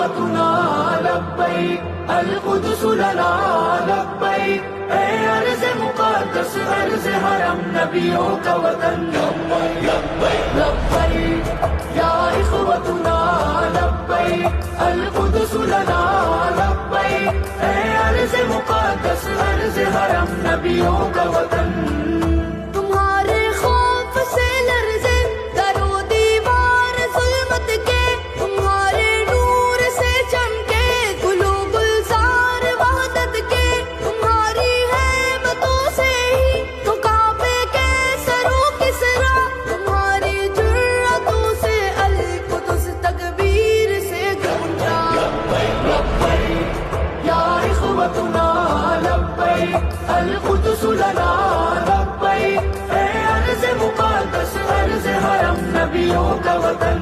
إخوتنا لبيك القدس لنا لبيك اے ارض مقدس ارض حرم نبیوں کا وطن لبیک لبیک یا إخوتنا لبيك القدس لنا لبيك اے ارض مقدس ارض حرم نبیوں کا وطن تمہارے خوف سے لرزے در و دیوار ظلمت کے تمہارے نور سے چمکے گل و گلزار وحدت کے تمہاری ہیبتوں سے ہی تو کعبے کے سرو کسرا تمہاری جرأتوں سے القدس تکبیر سے گونجا لبيك يا إخوتنا لبيك القدس لنا لبيك اے ارض مقدس ارض حرم نبیوں کا وطن